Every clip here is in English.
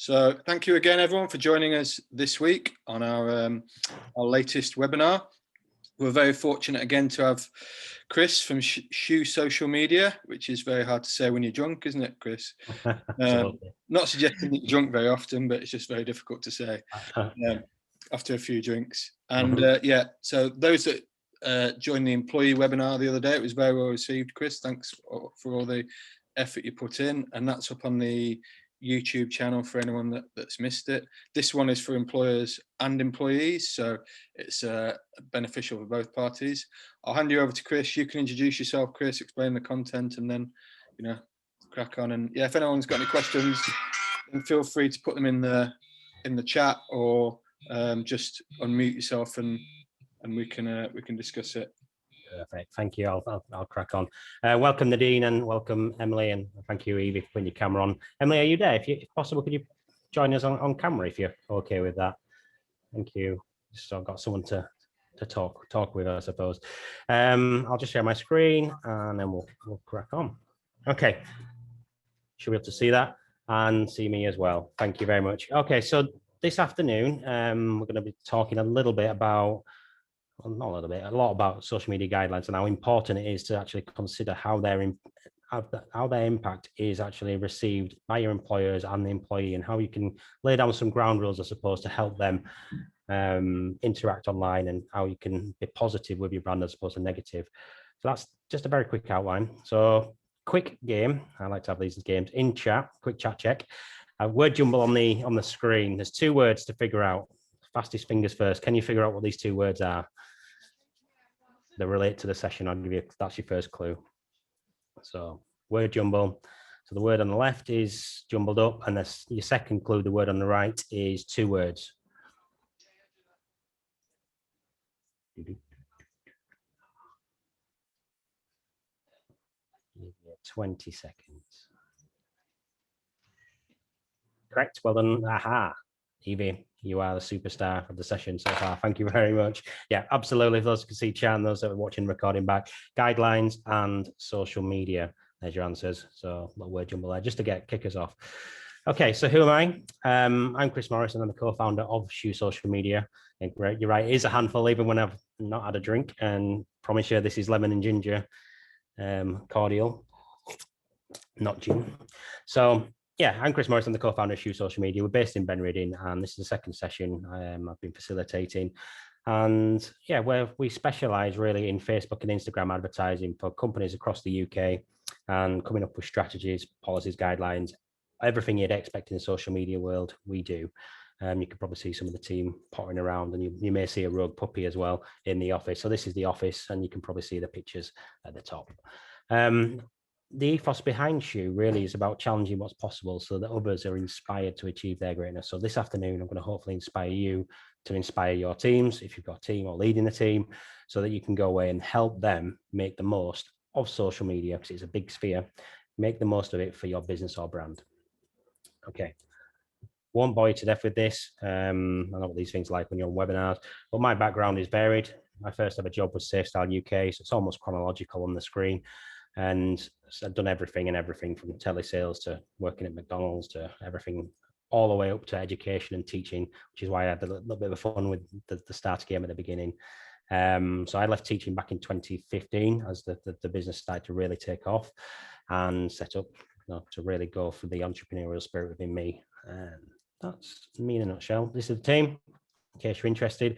So thank you again, everyone, for joining us this week on our latest webinar. We're very fortunate again to have Chris from Shoo social media, which is very hard to say when you're drunk, isn't it, Chris? Not suggesting that you're drunk very often, but it's just very difficult to say after a few drinks. And yeah, so those that joined the employee webinar the other day, it was very well received. Chris, thanks for all the effort you put in, and that's up on the YouTube channel for anyone that's missed it. This one is for employers and employees, so it's beneficial for both parties. I'll hand you over to Chris. You can introduce yourself, Chris, explain the content, and then crack on. And yeah, if anyone's got any questions, then feel free to put them in the chat, or just unmute yourself and we can discuss it. Perfect. Thank you. I'll crack on. Welcome, Nadine, and welcome, Emily, and thank you, Evie, for putting your camera on. Emily, are you there? If possible, could you join us on camera if you're okay with that? Thank you. So I've got someone to talk with, I suppose. I'll just share my screen and then we'll crack on. Okay. Should be able to see that and see me as well. Thank you very much. Okay, so this afternoon, we're going to be talking a little bit about, well, not a little bit, a lot about social media guidelines and how important it is to actually consider how their impact is actually received by your employers and the employee, and how you can lay down some ground rules, I suppose, to help them interact online, and how you can be positive with your brand as opposed to negative. So that's just a very quick outline. So quick game. I like to have these games in chat. Quick chat check. Word jumble on the screen. There's 2 words to figure out. Fastest fingers first. Can you figure out what these 2 words are? They relate to the session. I'll give you, that's your first clue. So word jumble. So the word on the left is jumbled up, and your second clue, the word on the right, is 2 words. 20 seconds. Correct. Well done. Aha. Evie, you are the superstar of the session so far. Thank you very much. Yeah, absolutely. For those who can see chat and those that are watching recording back, guidelines and social media. There's your answers. So a little word jumble there just to kick us off. Okay, so who am I? I'm Chris Morris, and I'm the co-founder of Shoo Social Media. And you're right, it is a handful even when I've not had a drink, and promise you this is lemon and ginger cordial, not gin. So yeah, I'm Chris Morris. I'm the co-founder of Shoo Social Media. We're based in Ben Reading, and this is the second session I've been facilitating. And yeah, where we specialize really in Facebook and Instagram advertising for companies across the UK, and coming up with strategies, policies, guidelines, everything you'd expect in the social media world, we do. You can probably see some of the team pottering around, and you may see a rogue puppy as well in the office. So this is the office, and you can probably see the pictures at the top. The ethos behind Shoo really is about challenging what's possible so that others are inspired to achieve their greatness. So this afternoon, I'm going to hopefully inspire you to inspire your teams, if you've got a team or leading a team, so that you can go away and help them make the most of social media, because it's a big sphere. Make the most of it for your business or brand. Okay. Won't bore you to death with this. I know what these things are like when you're on webinars, but my background is varied. My first ever job was Safestyle UK, so it's almost chronological on the screen. And so I've done everything from telesales to working at McDonald's to everything, all the way up to education and teaching, which is why I had a little bit of fun with the starter game at the beginning. So I left teaching back in 2015 as the business started to really take off, and set up to really go for the entrepreneurial spirit within me. That's me in a nutshell. This is the team, in case you're interested.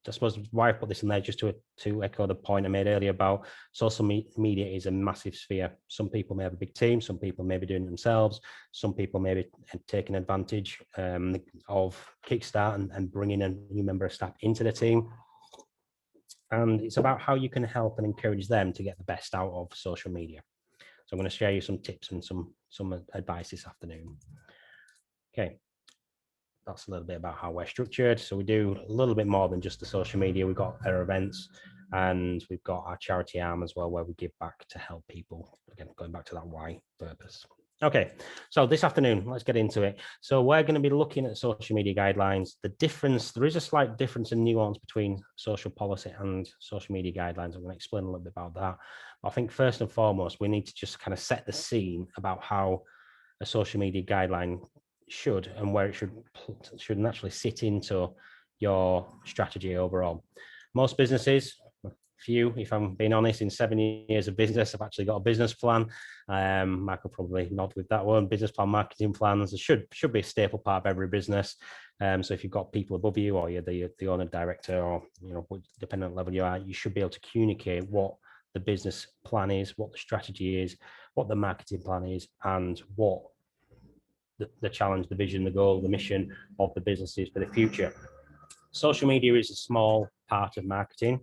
I suppose why I put this in there, just to echo the point I made earlier about social media is a massive sphere. Some people may have a big team, some people may be doing it themselves, some people may be taking advantage of Kickstart and bringing a new member of staff into the team. And it's about how you can help and encourage them to get the best out of social media. So I'm going to share you some tips and some advice this afternoon. Okay. That's a little bit about how we're structured. So we do a little bit more than just the social media. We've got our events, and we've got our charity arm as well, where we give back to help people. Again, going back to that why purpose. Okay, so this afternoon, let's get into it. So we're going to be looking at social media guidelines. The difference, there is a slight difference in nuance between social policy and social media guidelines. I'm going to explain a little bit about that. I think first and foremost, we need to just kind of set the scene about how a social media guideline should and where it should naturally sit into your strategy overall. Most businesses, few, if I'm being honest, in 7 years of business, I've actually got a business plan. Mark will probably nod with that one. Business plan, marketing plans should be a staple part of every business. So if you've got people above you, or you're the owner, director, or depending on the level you are, you should be able to communicate what the business plan is, what the strategy is, what the marketing plan is, and what the challenge, the vision, the goal, the mission of the business is for the future. Social media is a small part of marketing.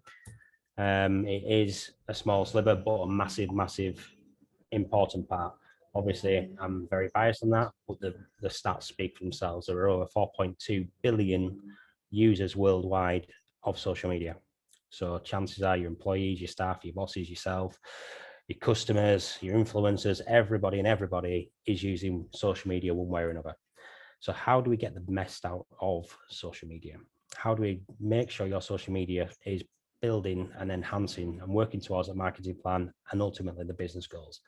It is a small sliver, but a massive, massive, important part. Obviously, I'm very biased on that, but the stats speak for themselves. There are over 4.2 billion users worldwide of social media. So chances are your employees, your staff, your bosses, yourself, your customers, your influencers, everybody is using social media one way or another. So how do we get the best out of social media? How do we make sure your social media is building and enhancing and working towards a marketing plan and ultimately the business goals?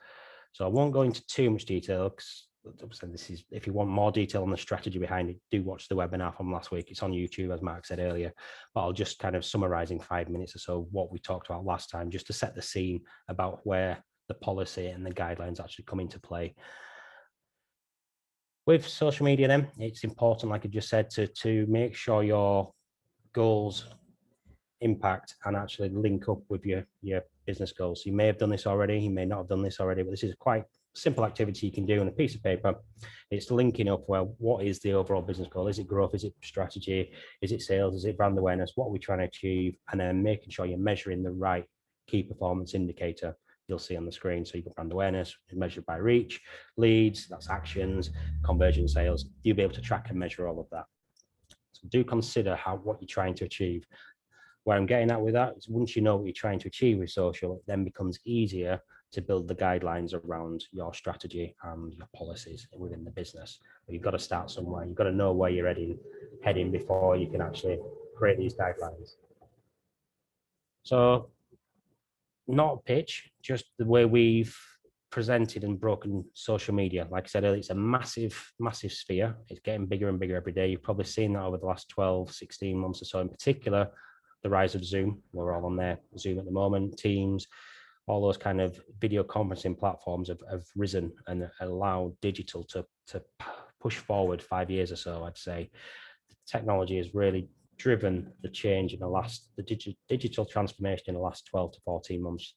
So I won't go into too much detail, because this is, if you want more detail on the strategy behind it, do watch the webinar from last week. It's on YouTube, as Mark said earlier, but I'll just kind of summarize in 5 minutes or so what we talked about last time, just to set the scene about where the policy and the guidelines actually come into play. With social media then, it's important, like I just said, to make sure your goals impact and actually link up with your business goals. You may have done this already, you may not have done this already, but this is quite simple activity you can do on a piece of paper. It's linking up, well, what is the overall business goal? Is it growth? Is it strategy? Is it sales? Is it brand awareness? What are we trying to achieve? And then making sure you're measuring the right key performance indicator you'll see on the screen. So you've got brand awareness measured by reach, leads, that's actions, conversion, sales. You'll be able to track and measure all of that. So do consider what you're trying to achieve. Where I'm getting at with that is, once you know what you're trying to achieve with social, it then becomes easier to build the guidelines around your strategy and your policies within the business. But you've got to start somewhere. You've got to know where you're heading before you can actually create these guidelines. So not a pitch, just the way we've presented and broken social media. Like I said earlier, it's a massive, massive sphere. It's getting bigger and bigger every day. You've probably seen that over the last 12, 16 months or so, in particular, the rise of Zoom. We're all on there, Zoom at the moment, Teams, all those kind of video conferencing platforms have risen and allowed digital to push forward 5 years or so, I'd say. The technology has really driven the change in the digital transformation in the last 12 to 14 months.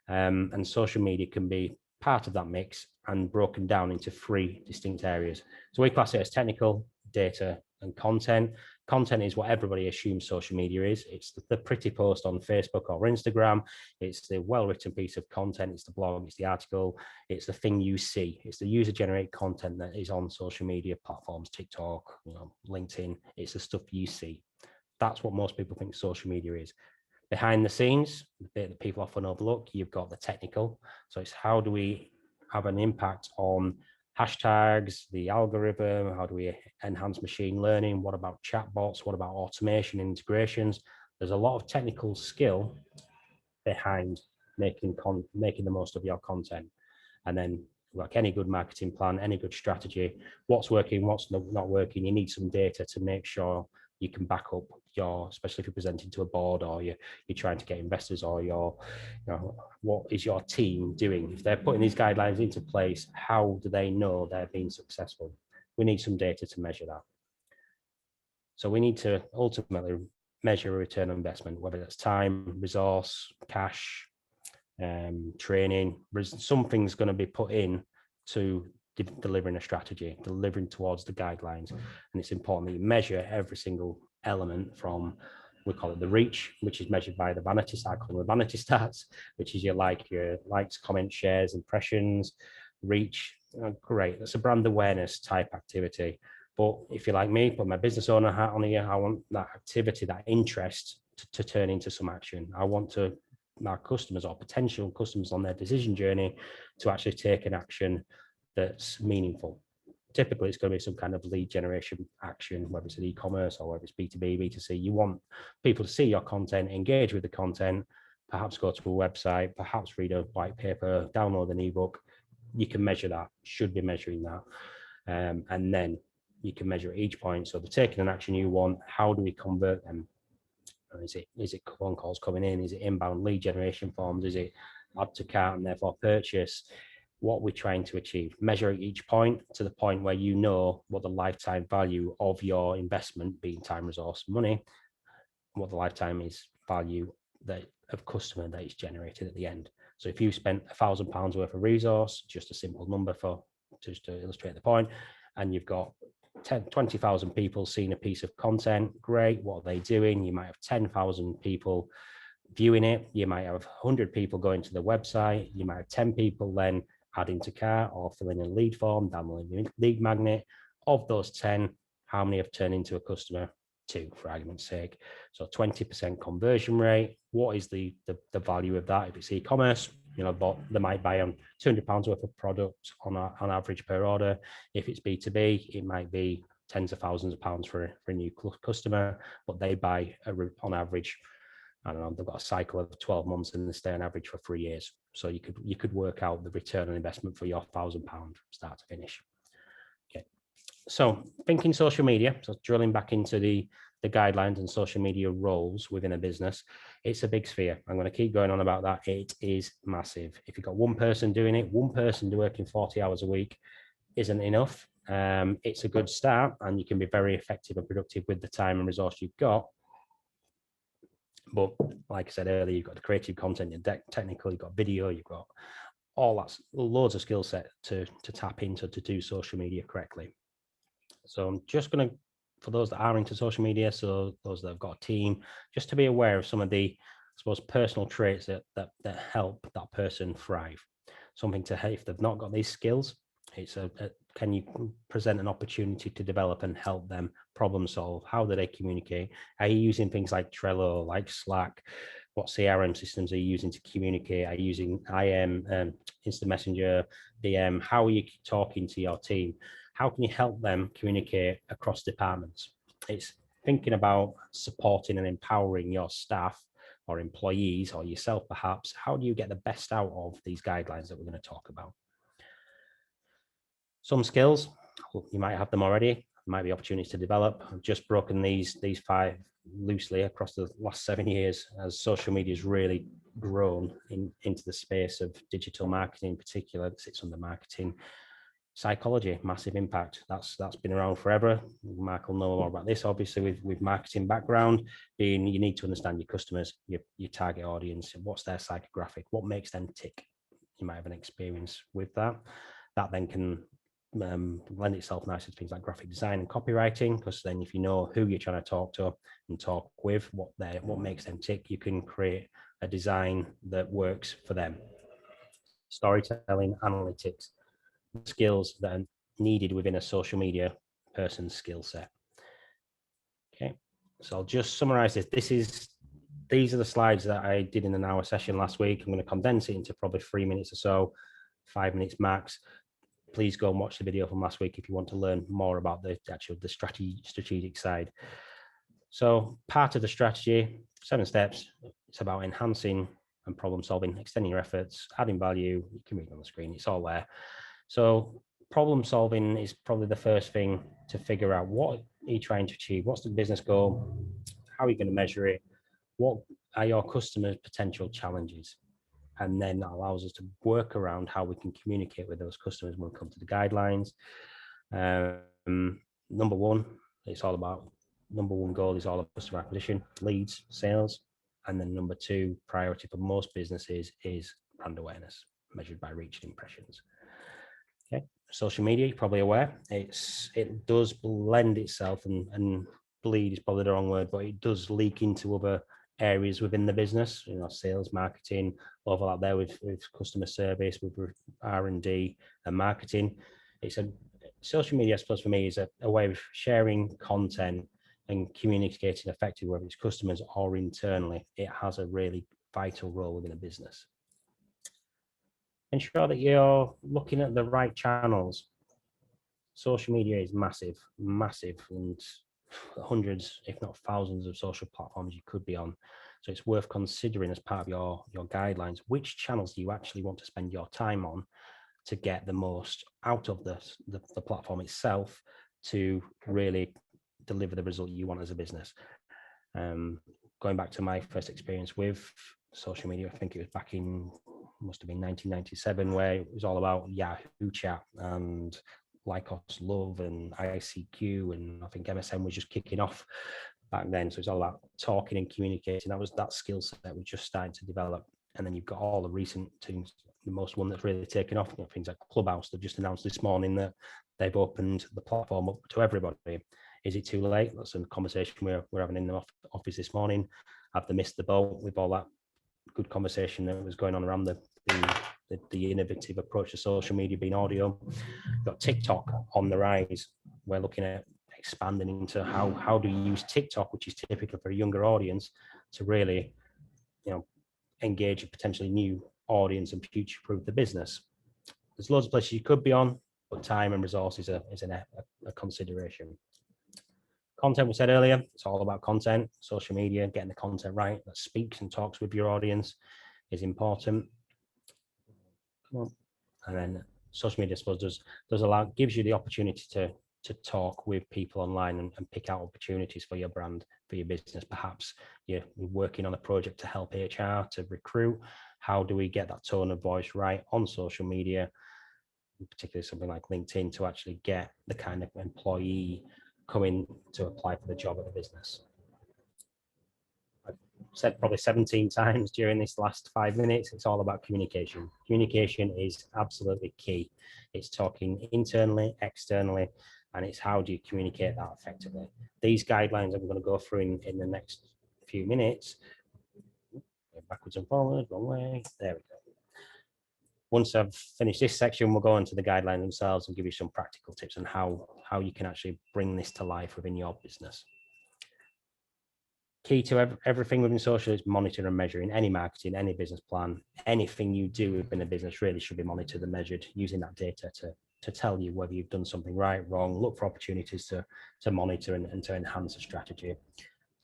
And social media can be part of that mix and broken down into 3 distinct areas. So we class it as technical, data, and content. Content is what everybody assumes social media is. It's the pretty post on Facebook or Instagram. It's the well-written piece of content. It's the blog, it's the article, it's the thing you see. It's the user-generated content that is on social media platforms, TikTok, LinkedIn. It's the stuff you see. That's what most people think social media is. Behind the scenes, the bit that people often overlook, you've got the technical. So it's, how do we have an impact on hashtags, the algorithm? How do we enhance machine learning? What about chatbots? What about automation integrations? There's a lot of technical skill behind making the most of your content. And then, like any good marketing plan, any good strategy, what's working, what's not working, you need some data to make sure you can back up especially if you're presenting to a board, or you're trying to get investors, or what is your team doing? If they're putting these guidelines into place, how do they know they're being successful? We need some data to measure that. So we need to ultimately measure a return on investment, whether that's time, resource, cash, training. Something's going to be put in to delivering a strategy, delivering towards the guidelines. And it's important that you measure every single element from, we call it the reach, which is measured by the vanity cycle, the vanity stats, which is your likes, comments, shares, impressions. Reach, great, that's a brand awareness type activity. But if you're like me, put my business owner hat on here, I want that activity, that interest to turn into some action. I want our customers or potential customers on their decision journey to actually take an action that's meaningful. Typically, it's going to be some kind of lead generation action, whether it's an e-commerce or whether it's B2B, B2C. You want people to see your content, engage with the content, perhaps go to a website, perhaps read a white paper, download an ebook. You can measure that, should be measuring that. And then you can measure at each point. So they're taking an action you want. How do we convert them? Is it phone calls coming in? Is it inbound lead generation forms? Is it add to cart and therefore purchase? What we're trying to achieve. Measure at each point to the point where you know what the lifetime value of your investment, being time, resource, money, what the lifetime is value that of customer that is generated at the end. So if you spent £1,000 worth of resource, just a simple number for just to illustrate the point, and you've got 20,000 people seeing a piece of content, great. What are they doing? You might have 10,000 people viewing it. You might have 100 people going to the website. You might have 10 people then adding to cart or filling in a lead form, downloading the lead magnet. Of those 10, how many have turned into a customer? 2, for argument's sake. So 20% conversion rate. What is the value of that? If it's e-commerce, but they might buy on £200 worth of product on average per order. If it's B2B, it might be tens of thousands of pounds for a new customer, but they buy on average, I don't know, they've got a cycle of 12 months and they stay on average for 3 years. So you could work out the return on investment for your £1,000 start to finish. Okay. So thinking social media, so drilling back into the guidelines and social media roles within a business, it's a big sphere. I'm going to keep going on about that. It is massive. If you've got one person doing it, one person working 40 hours a week isn't enough. It's a good start and you can be very effective and productive with the time and resource you've got. But like I said earlier, you've got the creative content, you're technical, you've got video, you've got all that, loads of skill set to tap into to do social media correctly. So I'm just going to, for those that are into social media, so those that have got a team, just to be aware of some of the, I suppose, personal traits that help that person thrive. Something to, if they've not got these skills, it's can you present an opportunity to develop and help them problem solve? How do they communicate? Are you using things like Trello, like Slack? What CRM systems are you using to communicate? Are you using IM, Instant Messenger, DM? How are you talking to your team? How can you help them communicate across departments? It's thinking about supporting and empowering your staff or employees or yourself perhaps. How do you get the best out of these guidelines that we're going to talk about? Some skills, you might have them already. There might be opportunities to develop. I've just broken these 5 loosely across the last 7 years as social media has really grown into the space of digital marketing in particular, that sits under marketing. Psychology, massive impact. That's been around forever. Mark will know more about this, obviously, with marketing background, being you need to understand your customers, your target audience, what's their psychographic, what makes them tick. You might have an experience with that. That then can lend itself nicely to things like graphic design and copywriting, because then if you know who you're trying to talk to and talk with, what makes them tick, you can create a design that works for them. Storytelling, analytics, skills that are needed within a social media person's skill set. Okay, so I'll just summarize this. These are the slides that I did in an hour session last week. I'm going to condense it into probably 3 minutes or so, 5 minutes max. Please go and watch the video from last week if you want to learn more about the strategic side. So part of the strategy, 7 steps, it's about enhancing and problem solving, extending your efforts, adding value. You can read it on the screen, it's all there. So problem solving is probably the first thing to figure out. What are you trying to achieve? What's the business goal? How are you going to measure it? What are your customers' potential challenges? And then that allows us to work around how we can communicate with those customers when we come to the guidelines. Number one, number one goal is all about customer acquisition, leads, sales. And then number 2 priority for most businesses is brand awareness, measured by reach and impressions. Okay, social media, you're probably aware, it does lend itself, and bleed is probably the wrong word, but it does leak into other areas within the business, sales, marketing, overlap there with customer service, with R&D and marketing. Social media, I suppose, for me, is a way of sharing content and communicating effectively, whether it's customers or internally. It has a really vital role within a business. Ensure that you're looking at the right channels. Social media is massive, and hundreds, if not thousands, of social platforms you could be on. So it's worth considering as part of your guidelines, which channels do you actually want to spend your time on to get the most out of the platform itself, to really deliver the result you want as a business. Going back to my first experience with social media, I think it was back in, must have been 1997, where it was all about Yahoo chat and Lycos Love and ICQ, and I think MSN was just kicking off back then. So it's all about talking and communicating. That skill set was just starting to develop. And then you've got all the recent things. The most one that's really taken off, things like Clubhouse. They've just announced this morning that they've opened the platform up to everybody. Is it too late? That's a conversation we're having in the office this morning. Have they missed the boat with all that good conversation that was going on around the innovative approach to social media being audio? We've got TikTok on the rise. We're looking at expanding into how do you use TikTok, which is typical for a younger audience, to really, engage a potentially new audience and future-proof the business. There's loads of places you could be on, but time and resources is a consideration. Content, we said earlier, it's all about content. Social media, getting the content right that speaks and talks with your audience is important. Come on. And then social media, I suppose, gives you the opportunity to talk with people online and pick out opportunities for your brand, for your business. Perhaps you're working on a project to help HR to recruit. How do we get that tone of voice right on social media, particularly something like LinkedIn, to actually get the kind of employee coming to apply for the job at the business? I've said probably 17 times during this last 5 minutes, it's all about communication. Communication is absolutely key. It's talking internally, externally, and it's how do you communicate that effectively. These guidelines I'm going to go through in the next few minutes. Backwards and forwards, wrong way. There we go. Once I've finished this section, we'll go into the guidelines themselves and give you some practical tips on how you can actually bring this to life within your business. Key to everything within social is monitor and measuring. Any marketing, any business plan, anything you do within a business really should be monitored and measured, using that data to tell you whether you've done something right, wrong, look for opportunities to monitor and to enhance a strategy.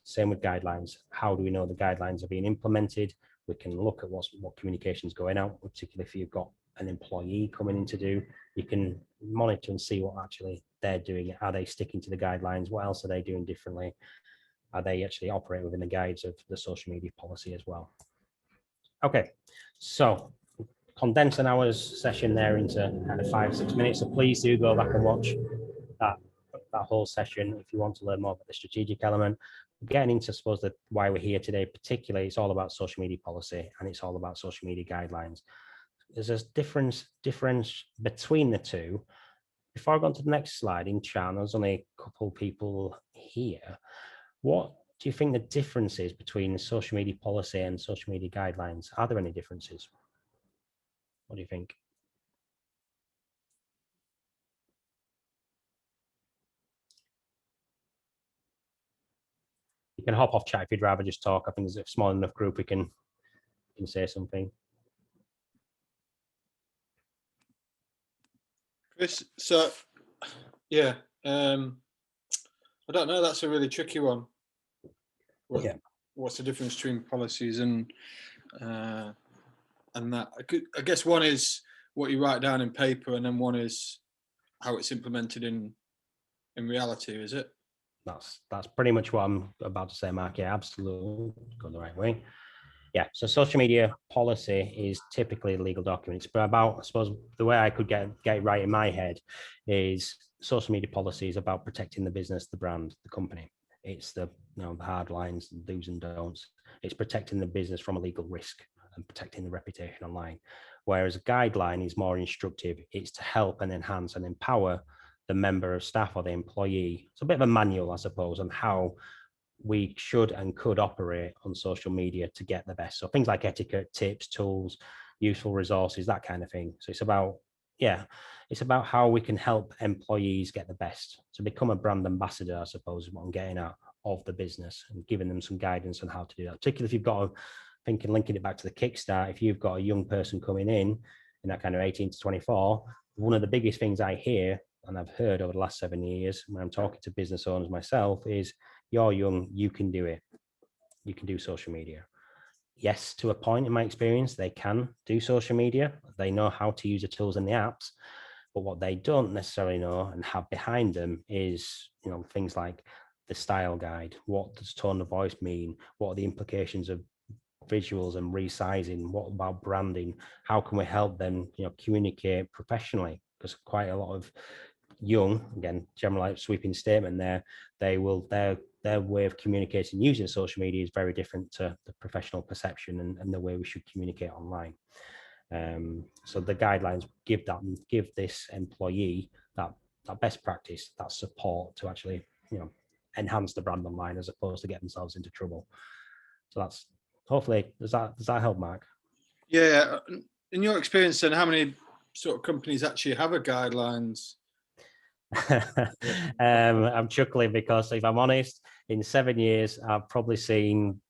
Same with guidelines. How do we know the guidelines are being implemented? We can look at what communication is going out, particularly if you've got an employee coming in to do. You can monitor and see what actually they're doing. Are they sticking to the guidelines? What else are they doing differently? Are they actually operate within the guides of the social media policy as well? Okay, so condense an hour's session there into kind of 5-6 minutes. So please do go back and watch that whole session if you want to learn more about the strategic element. Getting into, I suppose, why we're here today, particularly, it's all about social media policy and it's all about social media guidelines. There's a difference between the two. Before I go on to the next slide, in chat, there's only a couple people here. What do you think the difference is between social media policy and social media guidelines? Are there any differences? What do you think? You can hop off chat if you'd rather just talk. I think there's a small enough group we can say something. Chris, so yeah, I don't know. That's a really tricky one. What's the difference between policies and that? I guess one is what you write down in paper, and then one is how it's implemented in reality. Is it? That's pretty much what I'm about to say, Mark. Yeah, absolutely, going the right way. Yeah, so social media policy is typically legal documents, but about, I suppose, the way I could get it right in my head is social media policy is about protecting the business, the brand, the company. It's the hard lines, the do's and don'ts. It's protecting the business from a legal risk and protecting the reputation online. Whereas a guideline is more instructive. It's to help and enhance and empower the member of staff or the employee. It's a bit of a manual, I suppose, on how we should and could operate on social media to get the best. So things like etiquette, tips, tools, useful resources, that kind of thing. So it's about how we can help employees get the best. To become a brand ambassador, I suppose, is what I'm getting at, of the business, and giving them some guidance on how to do that. Particularly if you've got linking it back to the Kickstart, if you've got a young person coming in that kind of 18 to 24, one of the biggest things I hear and I've heard over the last 7 years when I'm talking to business owners myself is, you're young, you can do it. You can do social media. Yes, to a point in my experience, they can do social media. They know how to use the tools and the apps, But what they don't necessarily know and have behind them is, things like the style guide. What does tone of voice mean? What are the implications of visuals and resizing? What about branding? How can we help them, communicate professionally? Because quite a lot of young, again, general sweeping statement there, their way of communicating using social media is very different to the professional perception and the way we should communicate online. So the guidelines give this employee that best practice, that support to actually, enhance the brand online as opposed to get themselves into trouble. So that's hopefully, does that help, Mark? Yeah. In your experience, then, how many sort of companies actually have a guidelines? I'm chuckling because, if I'm honest, in 7 years, I've probably seen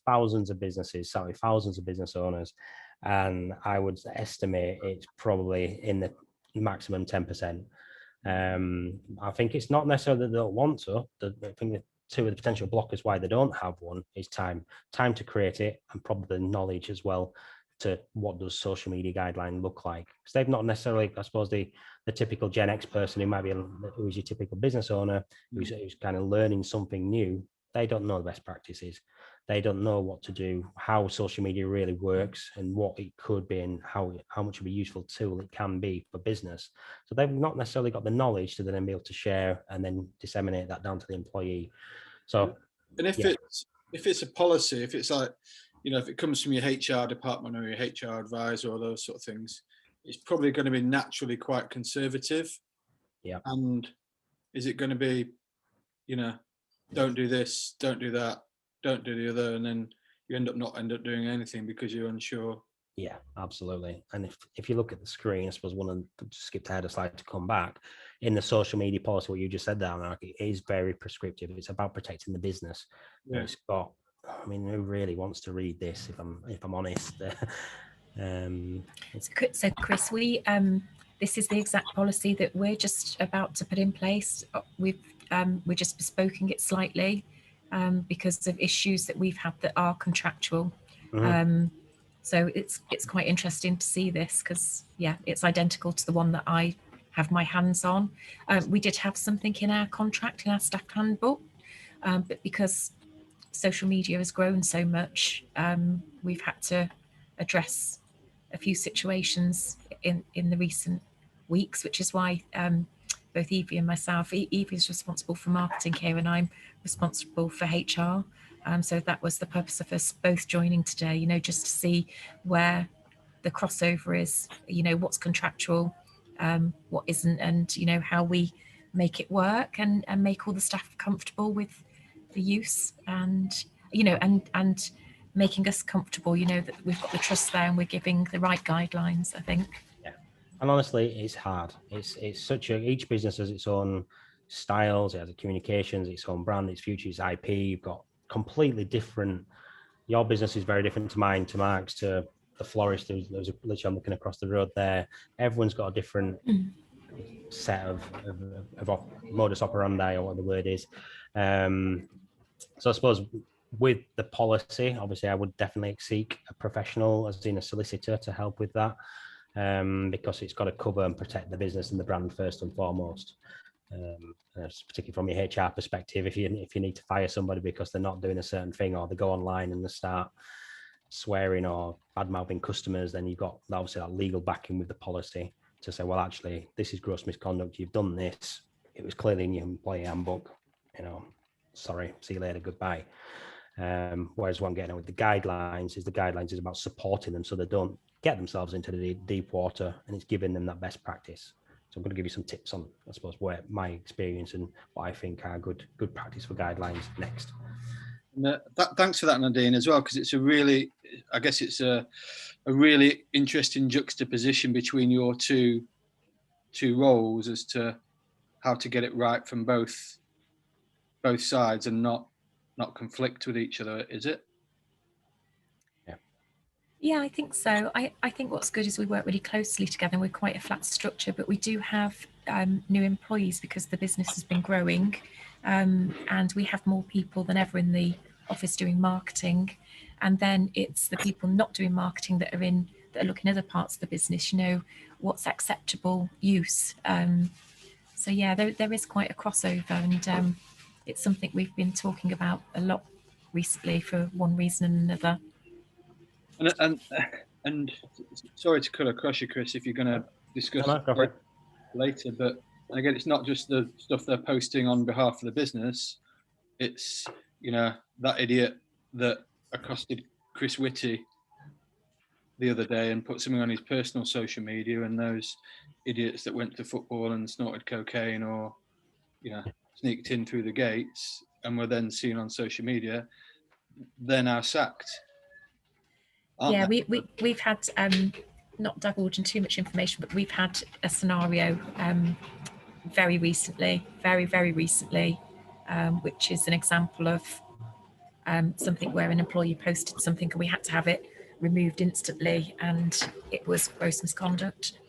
thousands of business owners, and I would estimate it's probably in the maximum 10%. I think it's not necessarily that they don't want to. I think the two of the potential blockers why they don't have one is time to create it, and probably knowledge as well to what does social media guideline look like, because they've not necessarily, I suppose, the typical Gen X person who might be who's your typical business owner who's kind of learning something new. They don't know the best practices. They don't know what to do, how social media really works, and what it could be, and how much of a useful tool it can be for business. So they've not necessarily got the knowledge to then be able to share and then disseminate that down to the employee. So, and if it's a policy, if it's like, if it comes from your HR department or your HR advisor or those sort of things, it's probably going to be naturally quite conservative. Yeah. And is it going to be, don't do this, don't do that, don't do the other, and then you end up doing anything because you're unsure? Yeah, absolutely. And if you look at the screen, I suppose one of them skipped ahead a slide to come back. In the social media policy, what you just said there, Mark, it is very prescriptive. It's about protecting the business. Yeah. It's got, who really wants to read this? If I'm honest. So Chris, this is the exact policy that we're just about to put in place. We're just bespoking it slightly because of issues that we've had that are contractual. Mm-hmm. So it's quite interesting to see this, because it's identical to the one that I have my hands on. We did have something in our contract, in our staff handbook, but because social media has grown so much, we've had to address a few situations in the recent weeks, which is why both Evie and myself, Evie is responsible for marketing here and I'm responsible for HR. So that was the purpose of us both joining today, just to see where the crossover is, what's contractual, what isn't, and, how we make it work and make all the staff comfortable with the use, and, and making us comfortable, that we've got the trust there and we're giving the right guidelines, I think. Yeah. And honestly, it's hard. It's each business has its own styles, it has its communications, its own brand, its future, its IP. You've got completely different. Your business is very different to mine, to Mark's, to the florist. There's literally, I'm looking across the road there. Everyone's got a different set of modus operandi, or what the word is. So I suppose with the policy, obviously, I would definitely seek a professional, as in a solicitor, to help with that, because it's got to cover and protect the business and the brand first and foremost. Particularly from your HR perspective, if you need to fire somebody because they're not doing a certain thing, or they go online and they start swearing or bad-mouthing customers, then you've got obviously that legal backing with the policy to say, well, actually, this is gross misconduct. You've done this. It was clearly in your employee handbook. Sorry, see you later, goodbye. Whereas what I'm getting at with the guidelines is about supporting them so they don't get themselves into the deep water, and it's giving them that best practice. So I'm going to give you some tips on, I suppose, where my experience and what I think are good practice for guidelines next. Thanks for that, Nadine, as well, because it's a really interesting juxtaposition between your two roles as to how to get it right from both sides and not conflict with each other, is it? Yeah, I think so. I think what's good is we work really closely together, and we're quite a flat structure, but we do have new employees because the business has been growing, and we have more people than ever in the office doing marketing. And then it's the people not doing marketing that are in that look in other parts of the business, what's acceptable use. So yeah, there is quite a crossover, and it's something we've been talking about a lot recently for one reason and another. And sorry to cut across you, Chris, if you're going to discuss it later, but again, it's not just the stuff they're posting on behalf of the business. It's, that idiot that accosted Chris Whitty the other day and put something on his personal social media, and those idiots that went to football and snorted cocaine or, sneaked in through the gates and were then seen on social media, they're now sacked. Yeah, we've had, not divulging too much information, but we've had a scenario very recently, very recently, which is an example of something where an employee posted something and we had to have it removed instantly, and it was gross misconduct.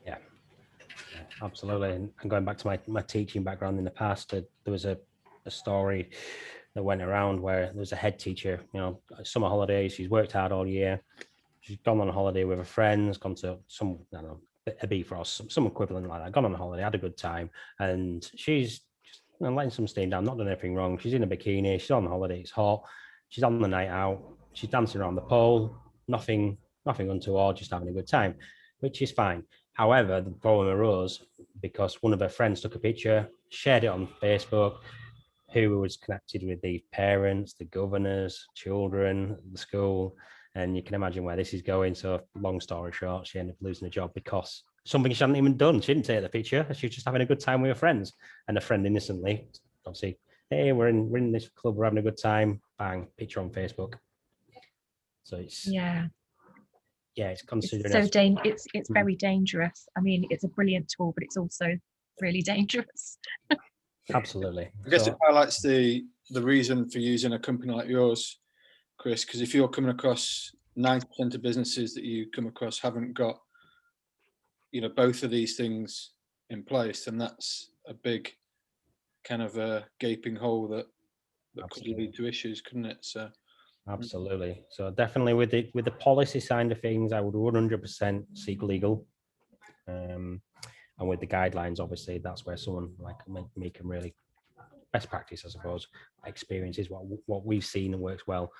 Yeah, absolutely. And going back to my teaching background in the past, there was a story that went around where there was a head teacher, summer holidays, she's worked hard all year, she's gone on a holiday with her friends, gone to some, I don't know, a Bifrost, some equivalent like that, gone on a holiday, had a good time, and she's just letting some steam down, not done anything wrong. She's in a bikini, she's on holiday, it's hot, she's on the night out, she's dancing around the pole, nothing untoward, just having a good time, which is fine. However, the problem arose because one of her friends took a picture, shared it on Facebook, who was connected with the parents, the governors, children, the school, and you can imagine where this is going. So long story short, she ended up losing a job because something she hadn't even done. She didn't take the picture. She was just having a good time with her friends, and a friend innocently, obviously, hey, we're in this club, we're having a good time. Bang, picture on Facebook. So it's it's considered it's very dangerous. I mean, it's a brilliant tool, but it's also really dangerous. Absolutely. I guess it highlights the reason for using a company like yours, Chris, because if you're coming across 90% of businesses that you come across haven't got, both of these things in place, then that's a big kind of a gaping hole that could lead to issues, couldn't it? So absolutely. So definitely with the policy side of things, I would 100% seek legal. And with the guidelines, obviously, that's where someone like me can really best practice, I suppose. Experience is what we've seen and works well.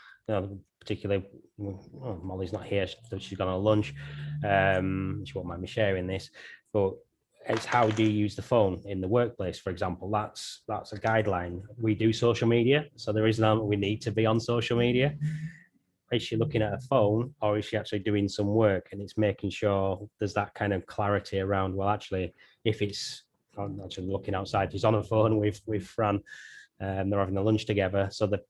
Particularly, Molly's not here; she's gone on lunch. She won't mind me sharing this, but it's how do you use the phone in the workplace, for example. That's a guideline. We do social media, so there is an element we need to be on social media. Is she looking at a phone, or is she actually doing some work? And it's making sure there's that kind of clarity around, well, actually, if it's, I'm actually looking outside, she's on a phone with Fran, they're having a lunch together, so that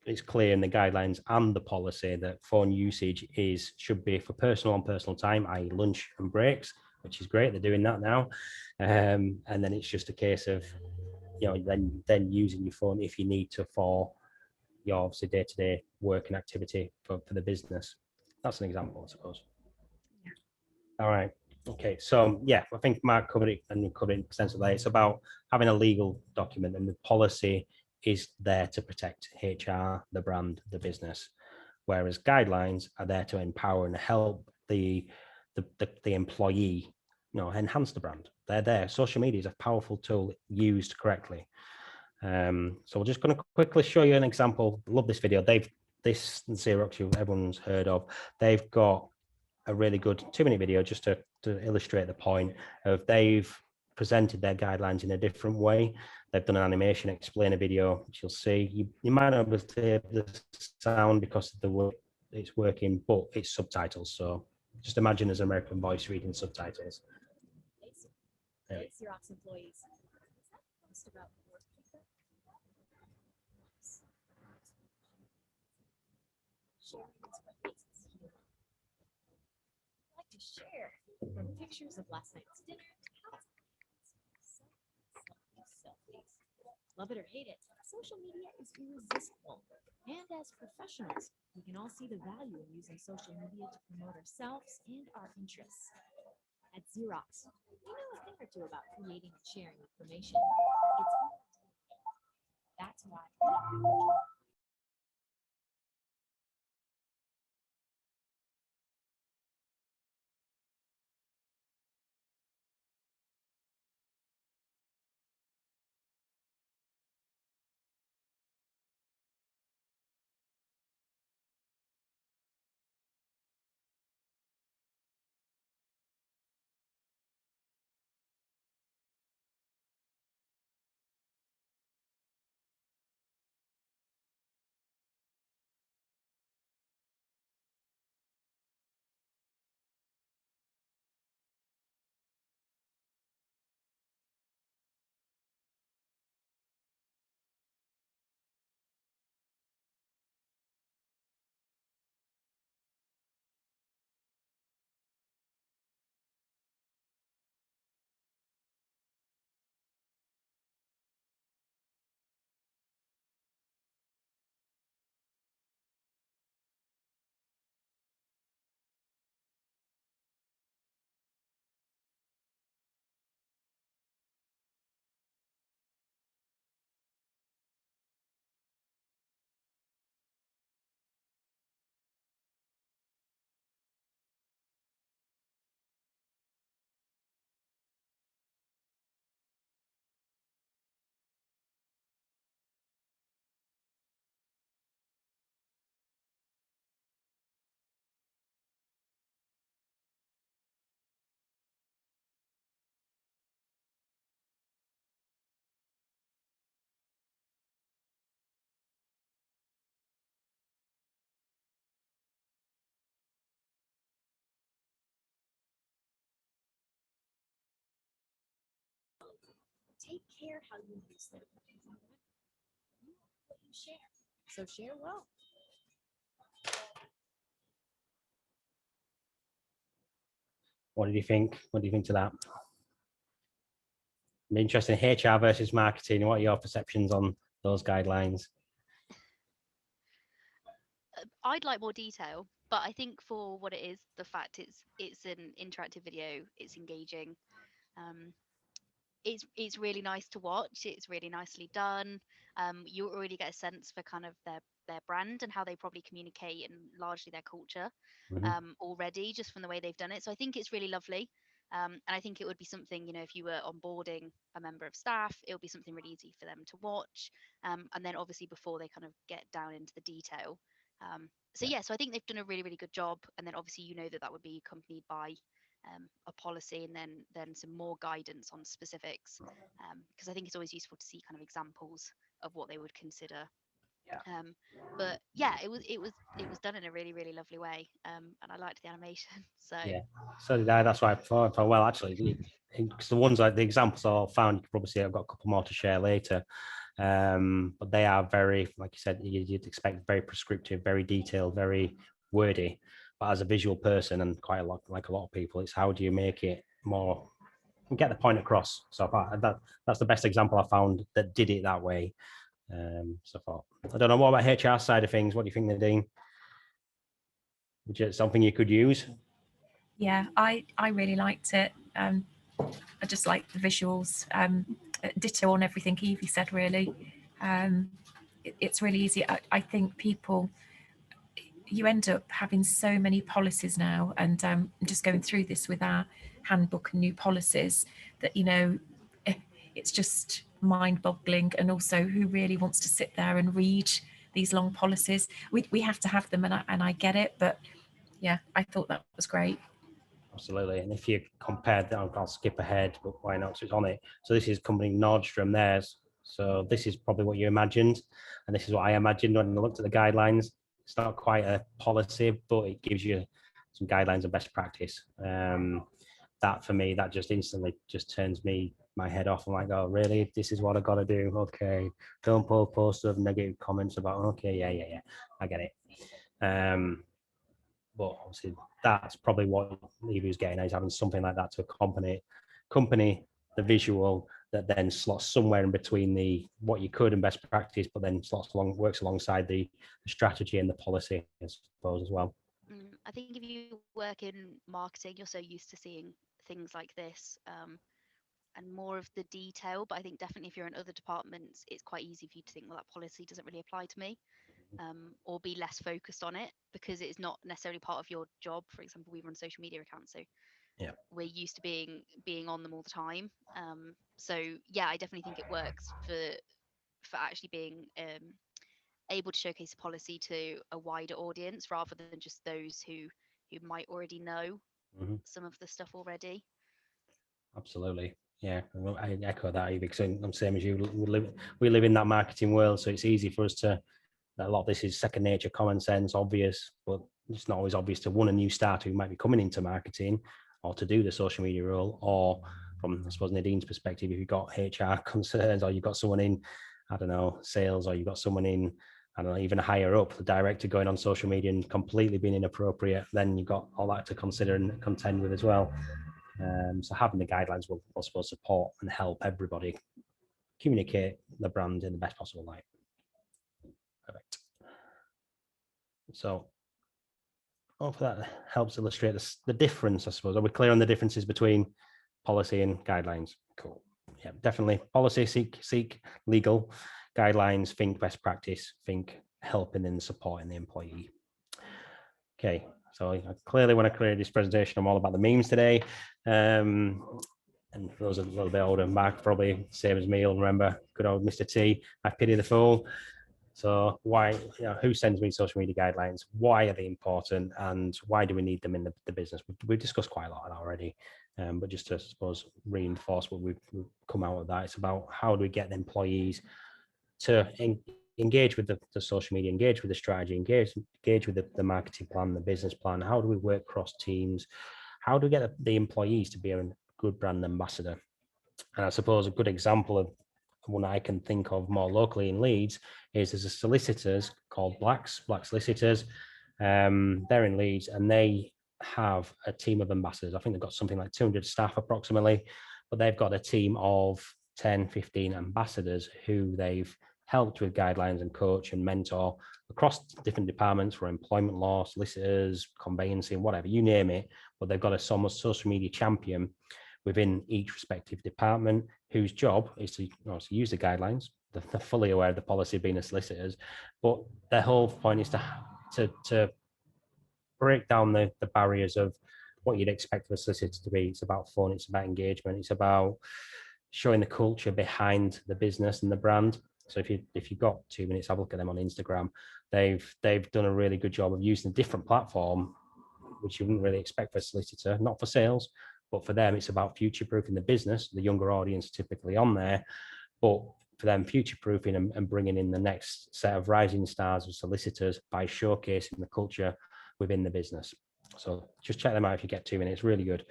it's clear in the guidelines and the policy that phone usage should be for on personal time, i.e. lunch and breaks, which is great, they're doing that now. And then it's just a case of, then using your phone if you need to for your obviously day-to-day work and activity for the business. That's an example, I suppose. Yeah. All right. Okay. So yeah, I think Mark covered it and covered it extensively. It's about having a legal document, and the policy is there to protect HR, the brand, the business, whereas guidelines are there to empower and help the employee, enhance the brand. They're there. Social media is a powerful tool used correctly. So we're just going to quickly show you an example. Love this video. This Xerox everyone's heard of. They've got a really good 2-minute video just to illustrate the point of they've presented their guidelines in a different way. They've done an animation, explain a video, which you'll see. You might not be able to hear the sound because of the way it's working, but it's subtitles. So just imagine as an American voice reading subtitles. Xerox employees. Is that post about work? I'd like to share from pictures of last night's dinner. Selfies. Love it or hate it, social media is irresistible. And as professionals, we can all see the value in using social media to promote ourselves and our interests. At Xerox, we know a thing or two about creating and sharing information. That's why care how you use them. You are what you share. So share well. What did you think? What do you think to that? I'm interested in HR versus marketing. What are your perceptions on those guidelines? I'd like more detail, but I think for what it is, the fact it's an interactive video, it's engaging. Um, it's really nice to watch. It's really nicely done. You already get a sense for kind of their brand and how they probably communicate and largely their culture already just from the way they've done it. So I think it's really lovely. And I think it would be something, you know, if you were onboarding a member of staff, it would be something really easy for them to watch. And then obviously before they kind of get down into the detail. So yeah, so I think they've done a really, really good job. And then obviously, you know, that would be accompanied by a policy and then some more guidance on specifics, because I think it's always useful to see kind of examples of what they would consider. But yeah, it was done in a really, really lovely way, and I liked the animation. So yeah, so did I. That's why I thought, well, actually, because the ones like the examples I found, you probably see I've got a couple more to share later. But they are very, like you said, you'd expect very prescriptive, very detailed, very wordy. But as a visual person, and quite a lot, like a lot of people, it's how do you make it more, get the point across. So that's the best example I found that did it that way. So far, I don't know, what about HR side of things? What do you think, Nadine? Which is something you could use? Yeah, I really liked it. I just like the visuals. Ditto on everything Evie said, really. It's really easy. I think people, you end up having so many policies now, and just going through this with our handbook and new policies, that, you know, it's just mind-boggling. And also, who really wants to sit there and read these long policies? We have to have them, and I get it, but yeah, I thought that was great. Absolutely. And if you compare that, I'll skip ahead, but why not? So it's on it. So this is company Nordstrom, theirs. So this is probably what you imagined. And this is what I imagined when I looked at the guidelines. It's not quite a policy, but it gives you some guidelines of best practice. That for me, that just instantly just turns my head off. I'm like, oh, really? This is what I got to do? Okay. Don't post of negative comments about, okay, yeah. I get it. But obviously that's probably what Evie was getting at, is having something like that to accompany the visual that then slots somewhere in between the what you could and best practice, but then works alongside the strategy and the policy, I suppose, as well. I think if you work in marketing, you're so used to seeing things like this, and more of the detail. But I think definitely if you're in other departments, it's quite easy for you to think, well, that policy doesn't really apply to me. Or be less focused on it because it's not necessarily part of your job. For example, we run social media accounts, so yeah, we're used to being on them all the time. So yeah, I definitely think it works for actually being able to showcase a policy to a wider audience rather than just those who might already know some of the stuff already. Absolutely. Yeah, I echo that, because I'm the same as you. We live in that marketing world, so it's easy for us to, a lot of this is second nature, common sense, obvious, but it's not always obvious to a new starter who might be coming into marketing or to do the social media role, or from, I suppose, Nadine's perspective, if you've got HR concerns, or you've got someone in, I don't know, sales, or you've got someone in, I don't know, even higher up, the director going on social media and completely being inappropriate, then you've got all that to consider and contend with as well. So having the guidelines will also support and help everybody communicate the brand in the best possible light. Perfect. So hopefully that helps illustrate the difference, I suppose. Are we clear on the differences between policy and guidelines? Cool. Yeah, definitely. Policy, seek legal. Guidelines, think best practice, think helping and supporting the employee. Okay, so clearly when I created this presentation, I'm all about the memes today. And for those a little bit older, Mark probably same as me, will remember good old Mr. T, I pity the fool. So why, who sends me social media guidelines? Why are they important? And why do we need them in the business? We've discussed quite a lot of that already. But just to, I suppose, reinforce what we've come out of that, it's about how do we get the employees to engage with the social media, engage with the strategy, engage with the marketing plan, the business plan. How do we work across teams? How do we get the employees to be a good brand ambassador? And I suppose a good example of one I can think of more locally in Leeds is there's a solicitors called Black Solicitors. They're in Leeds, and they have a team of ambassadors. I think they've got something like 200 staff approximately, but they've got a team of 10, 15 ambassadors who they've helped with guidelines and coach and mentor across different departments for employment law, solicitors, conveyancing, whatever, you name it. But they've got a social media champion within each respective department whose job is to use the guidelines. They're fully aware of the policy being a solicitors, but their whole point is to break down the barriers of what you'd expect for a solicitor to be. It's about fun, it's about engagement, it's about showing the culture behind the business and the brand. So if you've got 2 minutes, have a look at them on Instagram. They've done a really good job of using a different platform, which you wouldn't really expect for a solicitor, not for sales, but for them, it's about future-proofing the business, the younger audience typically on there, but for them, future-proofing and bringing in the next set of rising stars of solicitors by showcasing the culture within the business. So just check them out if you get 2 minutes, really good.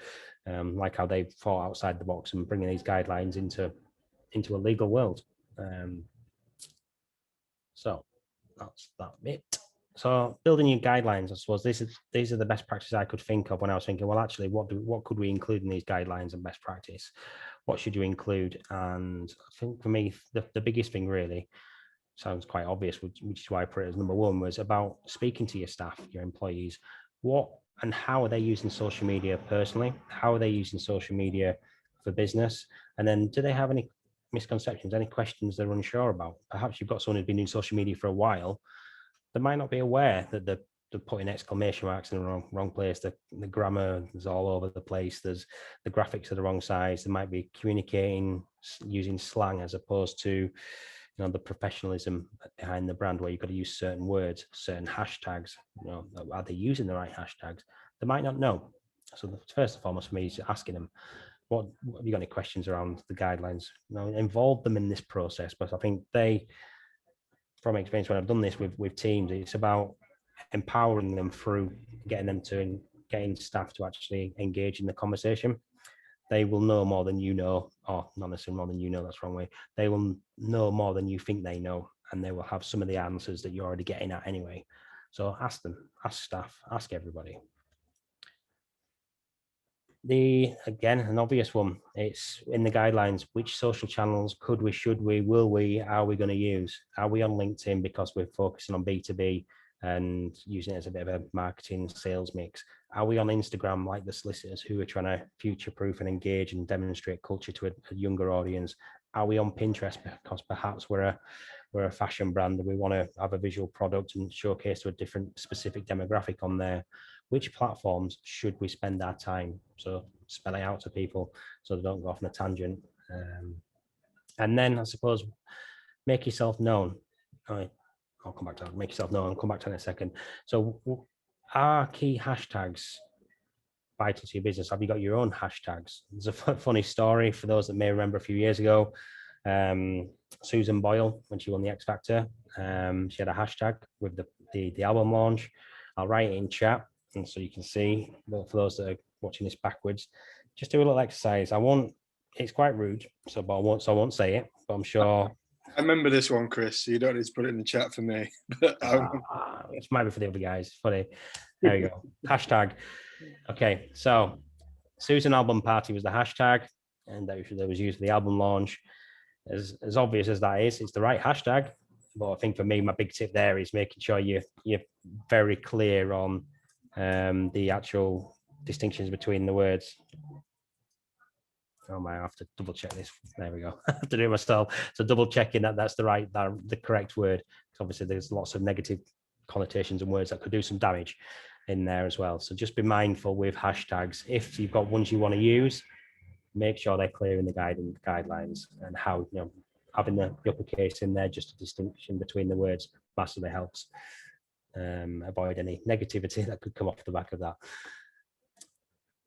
Like how they've thought outside the box and bringing these guidelines into a legal world. So that's that bit. So building your guidelines, I suppose these are the best practices I could think of when I was thinking, well, actually, what could we include in these guidelines and best practice? What should you include? And I think for me, the biggest thing really sounds quite obvious, which is why I put it as number one, was about speaking to your staff, your employees. What and how are they using social media personally? How are they using social media for business? And then do they have any misconceptions, any questions they're unsure about? Perhaps you've got someone who's been doing social media for a while. They might not be aware that they're putting exclamation marks in the wrong place. The grammar is all over the place. There's the graphics are the wrong size. They might be communicating using slang as opposed to the professionalism behind the brand, where you've got to use certain words, certain hashtags. Are they using the right hashtags? They might not know. So the first and foremost for me is asking them, what have you got any questions around the guidelines? Involve them in this process. But I think from experience when I've done this with teams, it's about empowering them through getting staff to actually engage in the conversation. They will know more than you know, or not necessarily more than you know, that's the wrong way. They will know more than you think they know, and they will have some of the answers that you're already getting at anyway. So ask them, ask staff, ask everybody. Again, an obvious one, it's in the guidelines, which social channels could we, should we, will we, are we going to use? Are we on LinkedIn because we're focusing on B2B and using it as a bit of a marketing sales mix? Are we on Instagram like the solicitors who are trying to future-proof and engage and demonstrate culture to a younger audience? Are we on Pinterest because perhaps we're a fashion brand and we want to have a visual product and showcase to a different specific demographic on there? Which platforms should we spend our time? So spell it out to people so they don't go off on a tangent. And then I suppose make yourself known. I'll come back to that. Make yourself known. I'll come back to that in a second. So are key hashtags vital to your business? Have you got your own hashtags? There's a funny story for those that may remember a few years ago. Susan Boyle, when she won the X Factor, she had a hashtag with the album launch. I'll write it in chat, and so you can see. But for those that are watching this backwards, just do a little exercise. It's quite rude, so I won't say it, but I'm sure. I remember this one, Chris. So you don't need to put it in the chat for me. But it might be for the other guys. Funny. There you go. Hashtag. Okay, so Susan Album Party was the hashtag, and that was used for the album launch. As obvious as that is, it's the right hashtag. But I think for me, my big tip there is making sure you're very clear on the actual distinctions between the words. I have to double check this. There we go. I have to do it myself. So double checking that's the correct word. Because obviously there's lots of negative connotations and words that could do some damage in there as well. So just be mindful with hashtags. If you've got ones you want to use, make sure they're clear in the guidelines, and how having the uppercase in there, just a distinction between the words, massively helps avoid any negativity that could come off the back of that.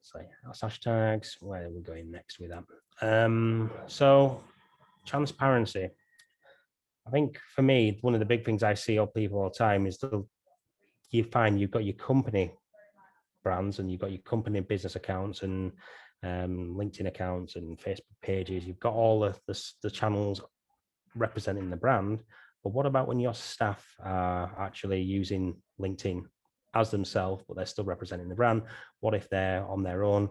So that's hashtags. Where are we going next with that? So transparency. I think for me, one of the big things I see of people all the time is that you find you've got your company brands and you've got your company business accounts and LinkedIn accounts and Facebook pages. You've got all the channels representing the brand. But what about when your staff are actually using LinkedIn as themselves, but they're still representing the brand? What if they're on their own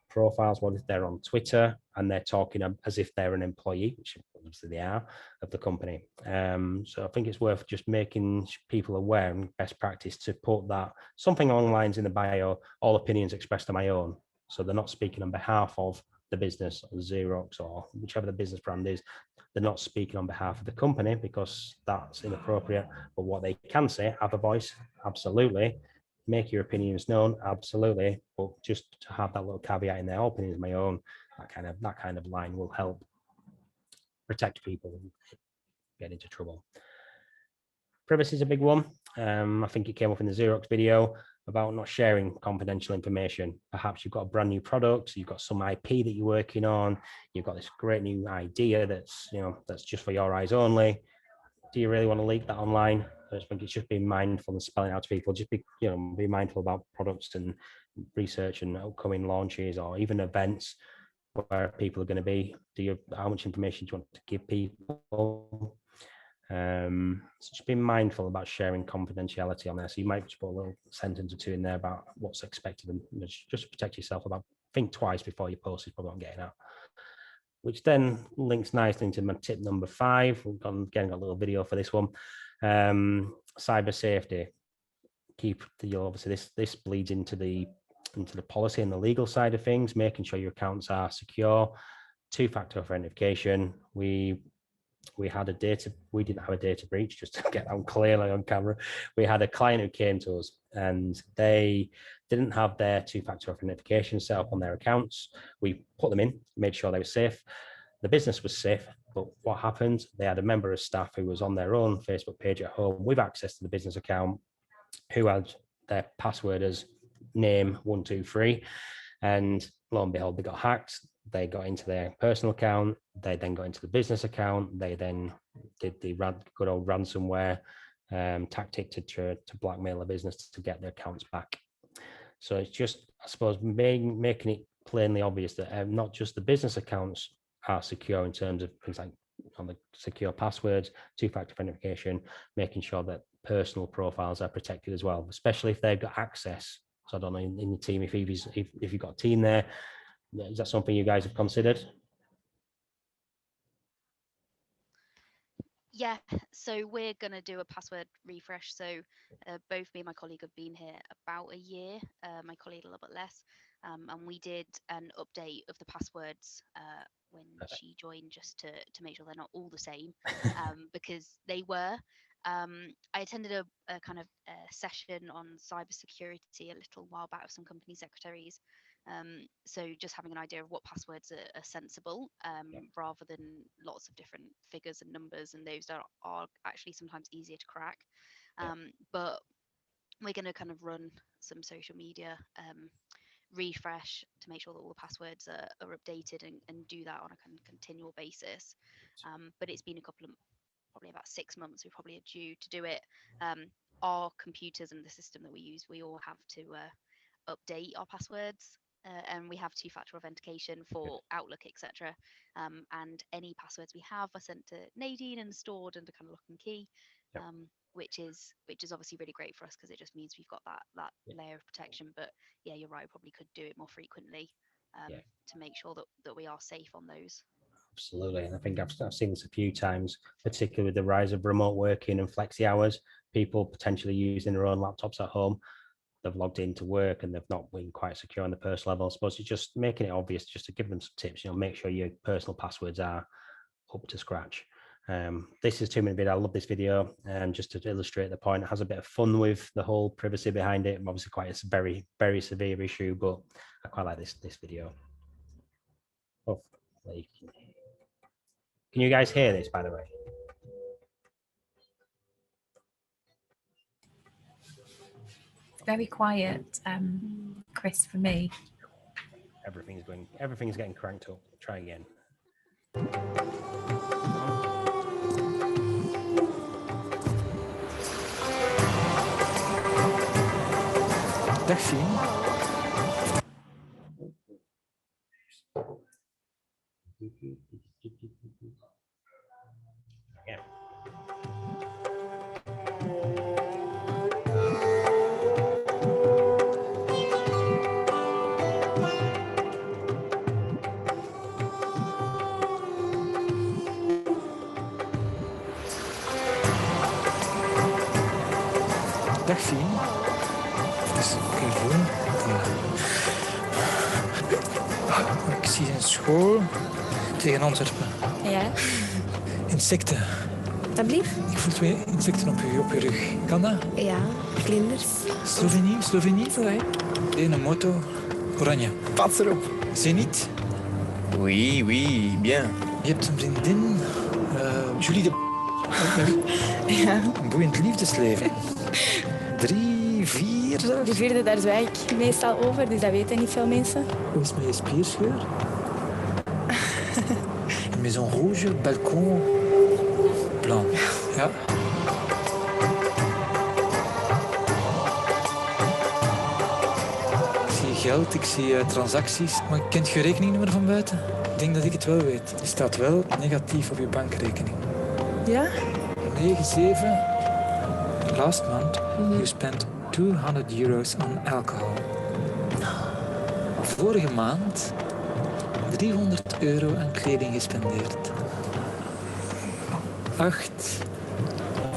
profiles? What if they're on Twitter and they're talking as if they're an employee, which obviously they are, of the company? So I think it's worth just making people aware and best practice to put that something along the lines in the bio, all opinions expressed are my own. So they're not speaking on behalf of the business or Xerox or whichever the business brand is. They're not speaking on behalf of the company because that's inappropriate. But what they can say, have a voice, absolutely. Make your opinions known, absolutely. But just to have that little caveat in there, opinion is my own. That kind of line will help protect people and get into trouble. Privacy is a big one. I think it came up in the Xerox video about not sharing confidential information. Perhaps you've got a brand new product, you've got some IP that you're working on, you've got this great new idea that's just for your eyes only. Do you really want to leak that online? I just think it's just being mindful and spelling out to people. Just be mindful about products and research and upcoming launches or even events where people are going to be. How much information do you want to give people? So just be mindful about sharing confidentiality on there. So you might just put a little sentence or two in there about what's expected and just protect yourself about. Think twice before you post is probably what I'm getting at. Which then links nicely into my tip number 5. We've got a little video for this one. Cyber safety. Obviously this bleeds into the policy and the legal side of things, making sure your accounts are secure. 2-factor authentication. We didn't have a data breach, just to get that clearly on camera. We had a client who came to us and they didn't have their 2-factor authentication set up on their accounts. We put them in, made sure they were safe. The business was safe, but what happened? They had a member of staff who was on their own Facebook page at home with access to the business account, who had their password as name 123, and lo and behold, they got hacked. They got into their personal account. They then got into the business account. They then did the good old ransomware tactic to blackmail a business to get their accounts back. So it's just, I suppose, making it plainly obvious that not just the business accounts are secure in terms of things like on the secure passwords, 2-factor authentication, making sure that personal profiles are protected as well, especially if they've got access. So I don't know in the team if you've got a team there. Is that something you guys have considered? Yeah, so we're going to do a password refresh. So both me and my colleague have been here about a year, my colleague a little bit less. And we did an update of the passwords when she joined, just to make sure they're not all the same, because they were. I attended a kind of session on cybersecurity a little while back with some company secretaries. So just having an idea of what passwords are sensible, rather than lots of different figures and numbers, and those that are actually sometimes easier to crack. But we're going to kind of run some social media refresh to make sure that all the passwords are updated and do that on a kind of continual basis. But it's been probably about 6 months. We probably are due to do it. Our computers and the system that we use, we all have to update our passwords. And we have 2-factor authentication for Outlook, etc. And any passwords we have are sent to Nadine and stored under kind of lock and key, which is obviously really great for us because it just means we've got that layer of protection. But yeah, you're right, probably could do it more frequently to make sure that we are safe on those. Absolutely, and I think I've seen this a few times, particularly with the rise of remote working and flexi hours. People potentially using their own laptops at home. They've logged into work and they've not been quite secure on the personal level. I suppose it's just making it obvious, just to give them some tips. Make sure your personal passwords are up to scratch. This is 2 minute video. I love this video, and just to illustrate the point, it has a bit of fun with the whole privacy behind it. Obviously, quite a very, very severe issue, but I quite like this video. Hopefully, can you guys hear this, by the way? Very quiet, Chris, for me. Everything's getting cranked up. Try again. Yeah. Dag Fien. Dus gewoon. Ik zie een school tegen Antwerpen. Ja, Insecten. alsjeblieft. Ik voel twee insecten op je rug. Kan dat? Ja, vlinders. Slovenie? Zo, hè. Een moto. Oranje. Pats erop. Zenit. Oui, bien. Je hebt een vriendin. Julie de... Ja. Een boeiend liefdesleven. 3, 4 zelfs. De vierde, daar zwijg ik meestal over, dus dat weten niet veel mensen. Hoe is het met je spierscheur? Maison rouge, balkon, plan. Ja. Ik zie geld, ik zie transacties. Maar kent je rekeningnummer van buiten? Ik denk dat ik het wel weet. Het staat wel negatief op je bankrekening. Ja? 9-7. Last month, you spent €200 on alcohol. Vorige maand €300 aan kleding gespendeerd. 8,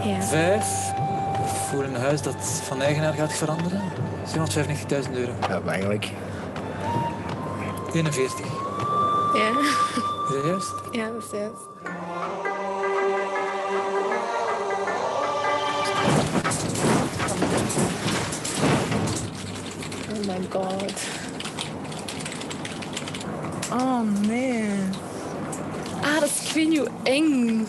Ja. 5. Voor een huis dat van eigenaar gaat veranderen. €795.000. Ja, eigenlijk. 41. Ja. Is dat juist? Ja, dat is juist. Oh my god. Oh nee. Ah, dat is, ik weet niet hoe eng.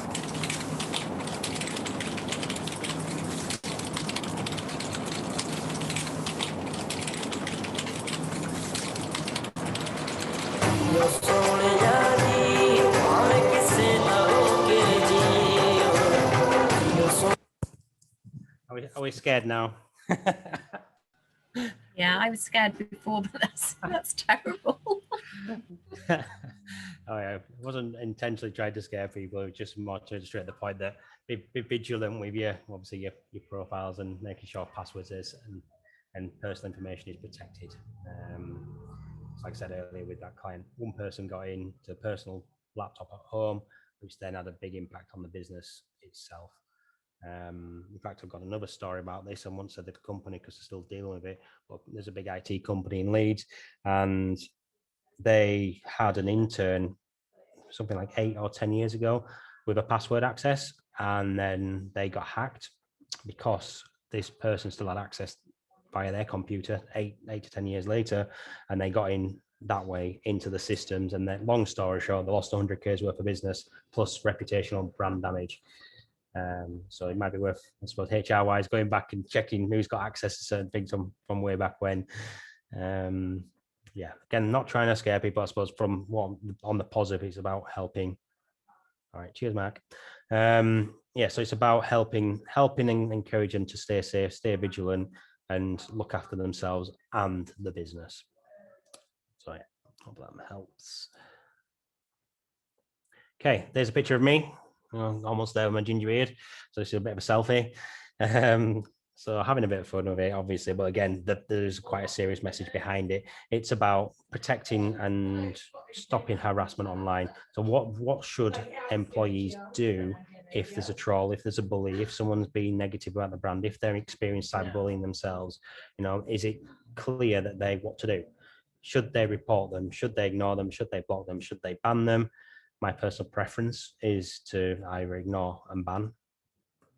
Are we scared now? Yeah, I was scared before, but that's terrible. Oh yeah, it wasn't intentionally trying to scare people. It was just more to illustrate the point that be vigilant with your obviously your profiles and making sure passwords is and personal information is protected. Like I said earlier with that client, one person got into a personal laptop at home, which then had a big impact on the business itself. In fact, I've got another story about this. I won't say the company because they're still dealing with it, but there's a big IT company in Leeds, and they had an intern something like 8 or 10 years ago with a password access, and then they got hacked because this person still had access via their computer 8 to 10 years later, and they got in that way into the systems. And then, long story short, they lost 100K's worth of business plus reputational brand damage. So it might be worth, I suppose, HR wise going back and checking who's got access to certain things from way back when. Yeah, again, not trying to scare people, I suppose. From what on the positive, it's about helping. All right, cheers, Mark. Yeah, so it's about helping and encouraging them to stay safe, stay vigilant, and look after themselves and the business. So yeah, hope that helps. Okay, there's a picture of me. Almost there with my ginger beard. So this is a bit of a selfie. So having a bit of fun with it, obviously, but again, there's quite a serious message behind it. It's about protecting and stopping harassment online. So what should employees do if there's a troll, if there's a bully, if someone's being negative about the brand, if they're experiencing cyberbullying themselves? Is it clear that what to do? Should they report them? Should they ignore them? Should they block them? Should they ban them? My personal preference is to either ignore and ban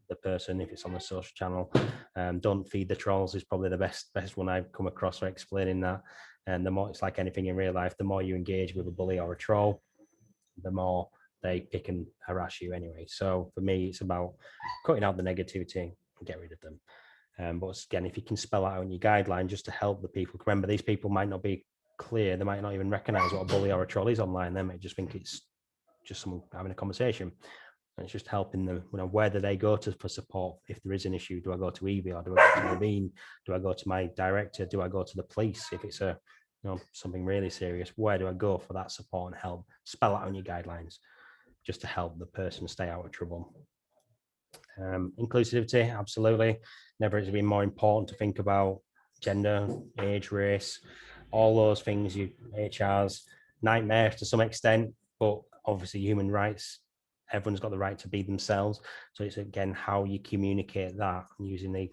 the person if it's on the social channel. Don't feed the trolls is probably the best one I've come across for explaining that. And the more, it's like anything in real life, the more you engage with a bully or a troll, the more they pick and harass you anyway. So for me, it's about cutting out the negativity and get rid of them. But again, if you can spell out in your guideline just to help the people, remember, these people might not be clear. They might not even recognize what a bully or a troll is online. They might just think it's just someone having a conversation. And it's just helping them, where do they go to for support if there is an issue? Do I go to Evie, or do I go to Naveen? Do I go to my director? Do I go to the police if it's something really serious? Where do I go for that support and help? Spell out on your guidelines just to help the person stay out of trouble. Inclusivity, absolutely. Never has it been more important to think about gender, age, race, all those things. HR's nightmare to some extent, but obviously human rights. Everyone's got the right to be themselves. So it's again how you communicate that using the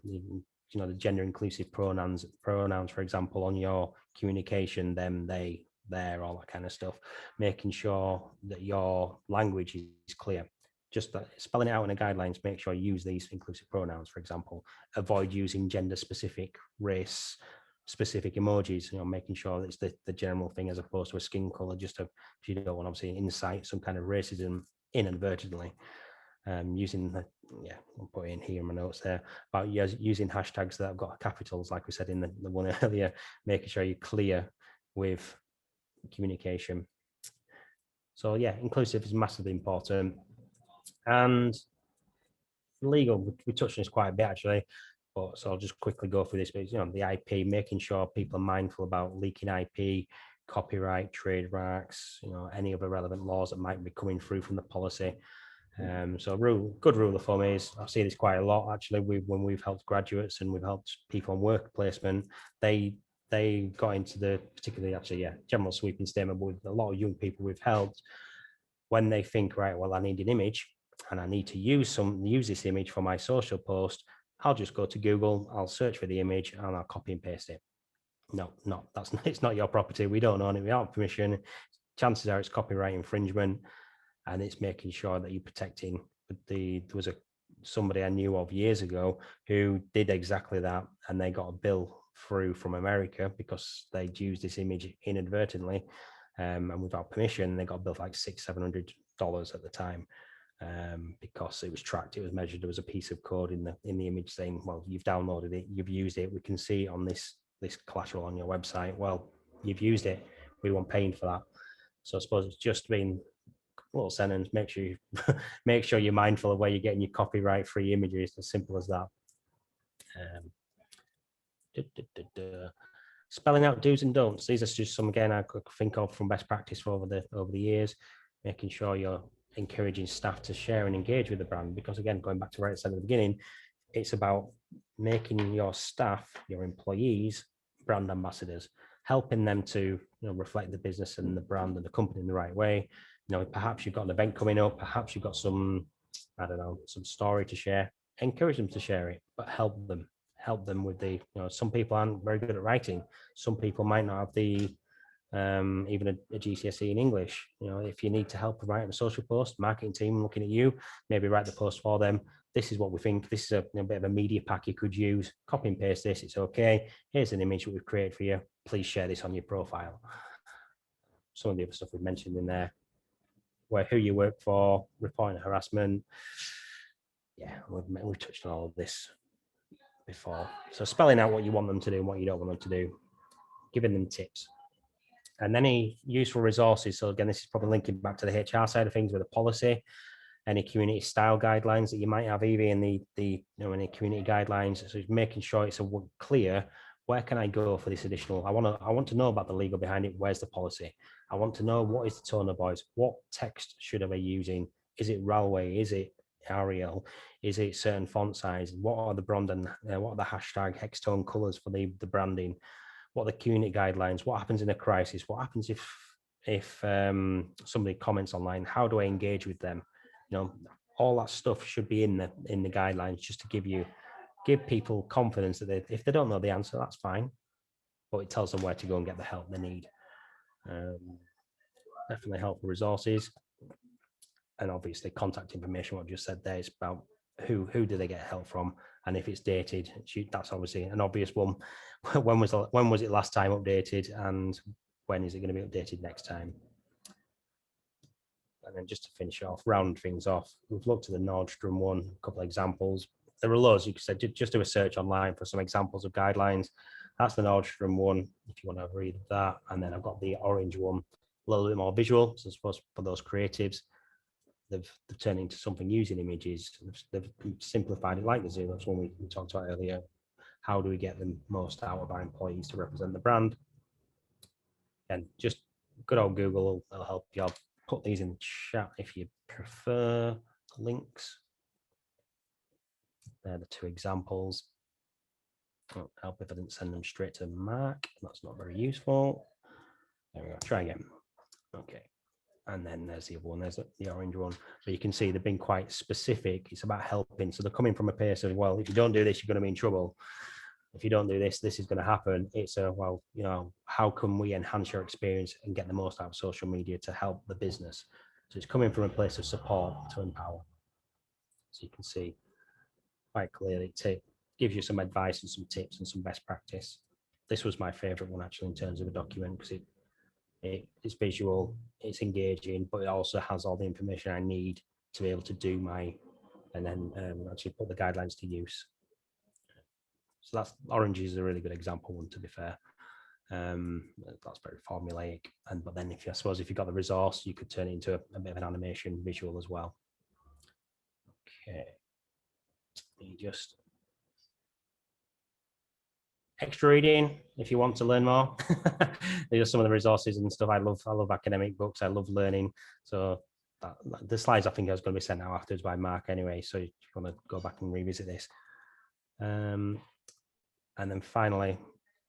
the gender inclusive pronouns, for example, on your communication, them, they, their, all that kind of stuff. Making sure that your language is clear. Just spelling it out in the guidelines, make sure you use these inclusive pronouns, for example. Avoid using gender specific, race specific emojis, making sure that it's the general thing as opposed to a skin color, just to, if you don't want to obviously incite some kind of racism inadvertently. Using I'll put it in here in my notes there about using hashtags that have got capitals, like we said in the one earlier, making sure you're clear with communication. So yeah, inclusive is massively important. And legal, we touched on this quite a bit actually, but so I'll just quickly go through this. But the IP, making sure people are mindful about leaking IP, copyright, trademarks, any other relevant laws that might be coming through from the policy. So good rule of thumb is, I see this quite a lot actually, when we've helped graduates and we've helped people on work placement, they got into the particularly general sweeping statement, but with a lot of young people we've helped, when they think, right, well, I need an image and I need to use this image for my social post, I'll just go to Google, I'll search for the image and I'll copy and paste it. No, it's not your property. We don't own it without permission. Chances are it's copyright infringement, and it's making sure that you're protecting there was somebody I knew of years ago who did exactly that, and they got a bill through from America because they'd used this image inadvertently, and without permission. They got a bill for like $600-700 at the time, because it was tracked, it was measured. There was a piece of code in the image saying, well, you've downloaded it, you've used it, we can see on this collateral on your website. Well, you've used it, we want paying for that. So I suppose it's just been a little sentence, make sure you're mindful of where you're getting your copyright free images, as simple as that. Spelling out do's and don'ts. These are just some, again, I could think of from best practice over the years, making sure you're encouraging staff to share and engage with the brand, because again, going back to where I said at the beginning, it's about making your staff, your employees, brand ambassadors, helping them to reflect the business and the brand and the company in the right way. Perhaps you've got an event coming up, perhaps you've got some, I don't know, some story to share. Encourage them to share it, but help them with the, some people aren't very good at writing. Some people might not have the even a GCSE in English. If you need to help write a social post, marketing team looking at you, maybe write the post for them. This is what we think. This is a bit of a media pack you could use. Copy and paste this. It's okay. Here's an image that we've created for you. Please share this on your profile. Some of the other stuff we've mentioned in there, where who you work for, reporting harassment. Yeah, we've touched on all of this before. So spelling out what you want them to do and what you don't want them to do, giving them tips. And any useful resources. So again, this is probably linking back to the HR side of things with a policy, any community style guidelines that you might have, Evie, in any community guidelines. So it's making sure it's clear, where can I go for this additional? I want to know about the legal behind it. Where's the policy? I want to know, what is the tone of voice? What text should I be using? Is it railway? Is it Arial? Is it certain font size? What are the brand and what are the hashtag hex tone colors for the branding? What are the community guidelines? What happens in a crisis? What happens if somebody comments online? How do I engage with them? All that stuff should be in the guidelines, just to give people confidence that if they don't know the answer, that's fine, but it tells them where to go and get the help they need. Definitely helpful resources, and obviously contact information. What I've just said there is about who do they get help from, and if it's dated, that's obviously an obvious one. When was it last time updated, and when is it going to be updated next time? And then just to finish off, round things off, we've looked at the Nordstrom one, a couple of examples. There are loads. You could say, just do a search online for some examples of guidelines. That's the Nordstrom one, if you want to read that. And then I've got the orange one, a little bit more visual. So I suppose for those creatives, they've turned into something using images. They've simplified it, like the Xerox one we talked about earlier. How do we get the most out of our employees to represent the brand? And just good old Google will help you. I'll put these in the chat if you prefer links. They're the two examples. Oh, help if I didn't send them straight to Mark. That's not very useful. There we go. Try again. Okay. And then there's the other one. There's the orange one. But you can see they've been quite specific. It's about helping. So they're coming from a place of, well, if you don't do this, you're going to be in trouble. If you don't do this, this is going to happen. It's a, well, you know, how can we enhance your experience and get the most out of social media to help the business? So it's coming from a place of support to empower. So you can see quite clearly it gives you some advice and some tips and some best practice. This was my favorite one actually in terms of a document, because it's visual, it's engaging, but it also has all the information I need to be able to do and then actually put the guidelines to use. So that's orange is a really good example one, to be fair. That's very formulaic, but then I suppose if you've got the resource, you could turn it into a bit of an animation visual as well. Okay, just extra reading if you want to learn more. These are some of the resources and stuff. I love academic books. I love learning. So the slides I think I was going to be sent out afterwards by Mark anyway. So if you want to go back and revisit this. And then finally,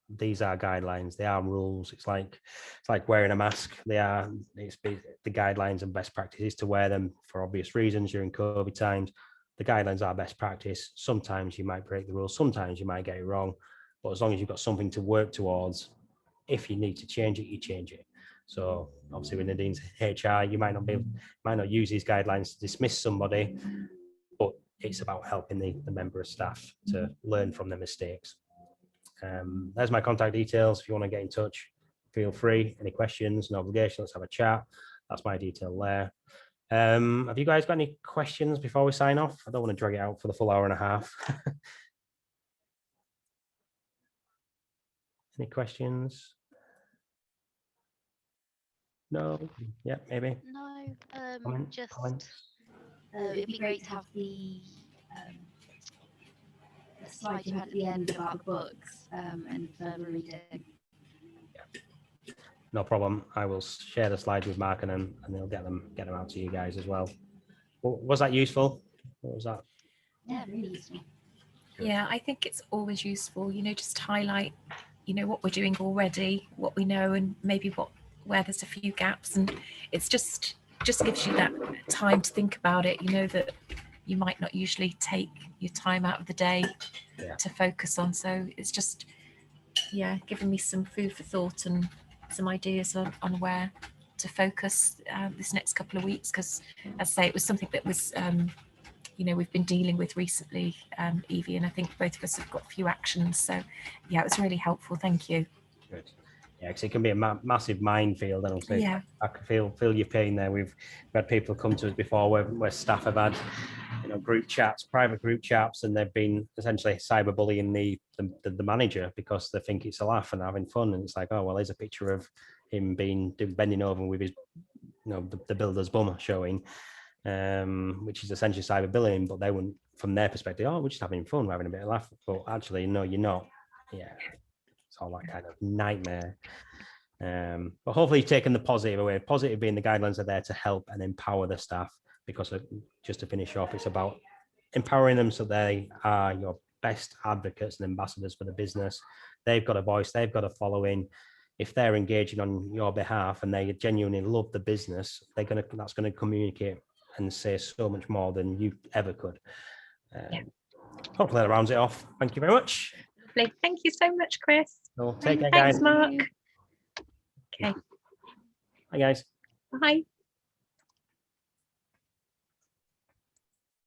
these are guidelines. They are rules. It's like wearing a mask. It's the guidelines and best practices to wear them for obvious reasons during COVID times. The guidelines are best practice. Sometimes you might break the rules. Sometimes you might get it wrong. But as long as you've got something to work towards, if you need to change it, you change it. So obviously with Nadine's HR, you might not use these guidelines to dismiss somebody, but it's about helping the member of staff to learn from their mistakes. There's my contact details. If you want to get in touch, feel free. Any questions, no obligation, let's have a chat. That's my detail there. Have you guys got any questions before we sign off? I don't want to drag it out for the full hour and a half. Any questions? No? Yeah, maybe. No, Comments? it'd be great to have the slide you had at the end about the books and further reading. Yeah. No problem. I will share the slides with Mark and they'll get them out to you guys as well. Was that useful? What was that? Yeah, really useful. Yeah, I think it's always useful, just highlight, what we're doing already, what we know, and maybe where there's a few gaps. And it's just gives you that time to think about it, that you might not usually take your time out of the day to focus on. So it's just, giving me some food for thought and some ideas on where to focus this next couple of weeks. Because as I say, it was something that was, we've been dealing with recently, Evie, and I think both of us have got a few actions. So yeah, it was really helpful. Thank you. Good. Yeah, because it can be a massive minefield. And I can feel your pain there. We've had people come to us before where staff have had, group chats, private group chats, and they've been essentially cyberbullying the manager because they think it's a laugh and having fun. And it's like, oh well, there's a picture of him bending over with his, the builder's bum showing, which is essentially cyberbullying. But they wouldn't, from their perspective, oh, we're just having fun, we're having a bit of laugh. But actually, no, you're not. Yeah. It's all that kind of nightmare. But hopefully you've taken the positive away. Positive being the guidelines are there to help and empower the staff, because just to finish off, it's about empowering them so they are your best advocates and ambassadors for the business. They've got a voice, they've got a following. If they're engaging on your behalf and they genuinely love the business, that's going to communicate and say so much more than you ever could. Hopefully that rounds it off. Thank you very much. Lovely. Thank you so much, Chris. Well, take care, guys. Thanks, Mark. Okay. Hi, guys. Bye.